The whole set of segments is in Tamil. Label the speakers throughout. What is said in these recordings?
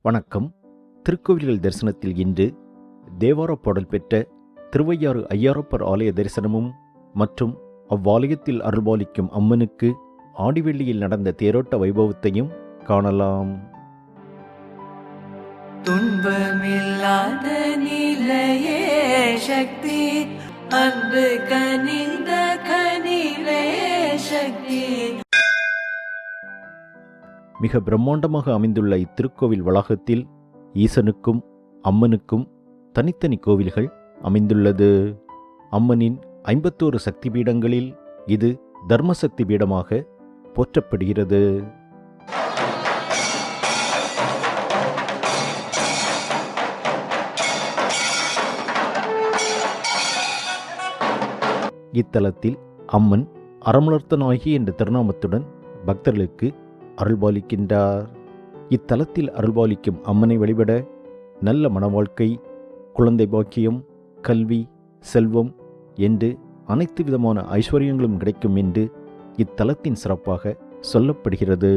Speaker 1: வணக்கம். திருக்கோவில்கள் தரிசனத்தில் இன்று தேவார பாடல் பெற்ற திருவையாறு ஐயாரப்பர் ஆலய தரிசனமும் மற்றும் அவ்வாலயத்தில் அருள்பாலிக்கும் அம்மனுக்கு ஆடிவெள்ளியில் நடந்த தேரோட்ட வைபவத்தையும் காணலாம்.
Speaker 2: துன்பமில்லாத நிலையே சக்தி, அன்பு கனிந்த கனிவே சக்தி.
Speaker 1: மிக பிரம்மாண்டமாக அமைந்துள்ள இத்திருக்கோவில் வளாகத்தில் ஈசனுக்கும் அம்மனுக்கும் தனித்தனி கோவில்கள் அமைந்துள்ளது. அம்மனின் 51 சக்தி பீடங்களில் இது தர்மசக்தி பீடமாக போற்றப்படுகிறது. இத்தலத்தில் அம்மன் அறமலர்த்தனாகி என்ற திருநாமத்துடன் பக்தர்களுக்கு அருள்பாலிக்கின்றார். இத்தலத்தில் அருள்பாலிக்கும் அம்மனை வழிபட நல்ல மனவாழ்க்கை, குழந்தை பாக்கியம், கல்வி, செல்வம் என்று அனைத்து விதமான ஐஸ்வர்யங்களும் கிடைக்கும் என்று இத்தலத்தின் சிறப்பாக சொல்லப்படுகிறது.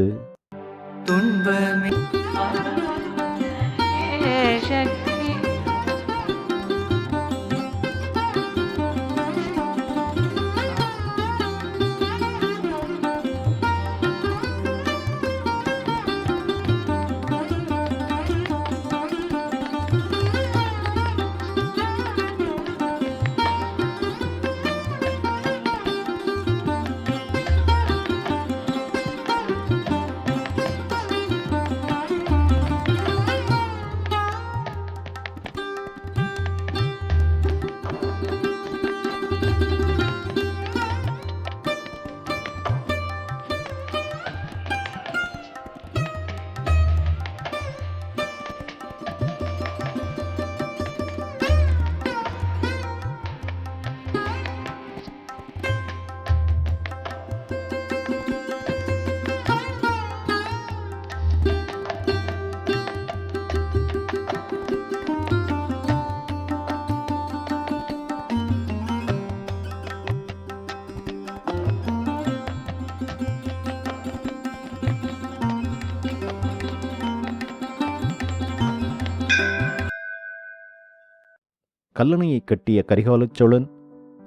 Speaker 1: கல்லணையை கட்டிய கரிகாலச் சோழன்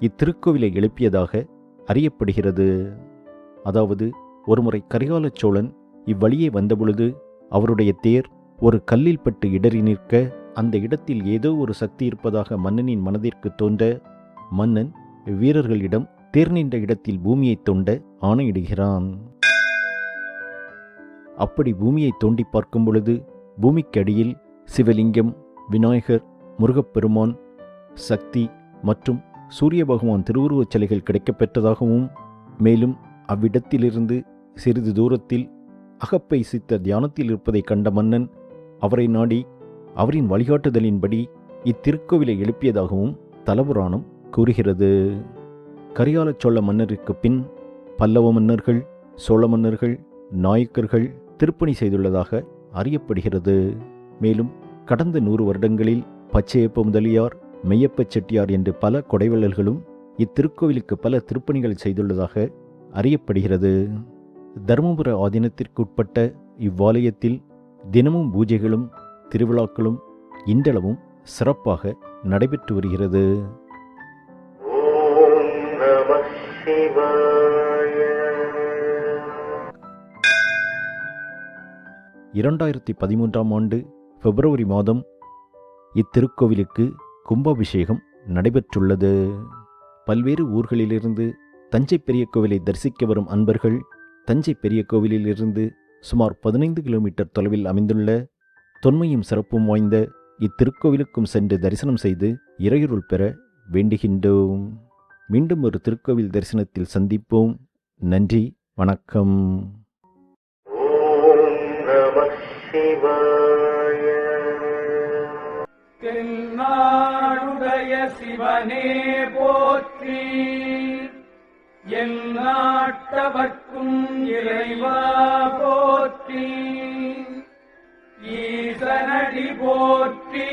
Speaker 1: இத்திருக்கோவிலை எழுப்பியதாக அறியப்படுகிறது. அதாவது, ஒருமுறை கரிகாலச் சோழன் இவ்வழியே வந்தபொழுது அவருடைய தேர் ஒரு கல்லில் பட்டு இடறி நிற்க, அந்த இடத்தில் ஏதோ ஒரு சக்தி இருப்பதாக மன்னனின் மனதிற்கு தோன்ற, மன்னன் வீரர்களிடம் தேர் நின்ற இடத்தில் பூமியை தோண்ட ஆணையிடுகிறான். அப்படி பூமியை தோண்டி பார்க்கும் பொழுது பூமிக்கு அடியில் சிவலிங்கம், விநாயகர், முருகப்பெருமான், சக்தி மற்றும் சூரிய பகவான் திருவுருவச் சிலைகள் கிடைக்கப்பெற்றதாகவும், மேலும் அவ்விடத்திலிருந்து சிறிது தூரத்தில் அகப்பை சித்தர் தியானத்தில் இருப்பதை கண்ட மன்னன் அவரை நாடி அவரின் வழிகாட்டுதலின்படி இத்திருக்கோவிலை எழுப்பியதாகவும் தலபுராணம் கூறுகிறது. கரிகால சோழ மன்னருக்கு பின் பல்லவ மன்னர்கள், சோழ மன்னர்கள், நாயக்கர்கள் திருப்பணி செய்துள்ளதாக அறியப்படுகிறது. மேலும் கடந்த 100 வருடங்களில் பச்சையப்ப முதலியார், மெய்யப்ப செட்டியார் என்று பல கொடைவள்ளல்களும் இத்திருக்கோவிலுக்கு பல திருப்பணிகள் செய்துள்ளதாக அறியப்படுகிறது. தருமபுர ஆதீனத்திற்குட்பட்ட இவ்வாலயத்தில் தினமும் பூஜைகளும் திருவிழாக்களும் இன்றளவும் சிறப்பாக நடைபெற்று வருகிறது. 2013ஆம் ஆண்டு பிப்ரவரி மாதம் இத்திருக்கோவிலுக்கு கும்பாபிஷேகம் நடைபெற்றுள்ளது. பல்வேறு ஊர்களிலிருந்து தஞ்சை பெரிய கோவிலை தரிசிக்க வரும் அன்பர்கள் தஞ்சை பெரிய கோவிலிலிருந்து சுமார் 15 கிலோமீட்டர் தொலைவில் அமைந்துள்ள தொன்மையும் சிறப்பும் வாய்ந்த இத்திருக்கோவிலுக்கும் சென்று தரிசனம் செய்து இறையருள் பெற வேண்டுகின்றோம். மீண்டும் ஒரு திருக்கோவில் தரிசனத்தில் சந்திப்போம். நன்றி, வணக்கம்.
Speaker 3: தென்னாடுடைய சிவனே போற்றி, என் நாட்டவர்க்கும் இறைவா போற்றி, ஈசனடி போற்றி.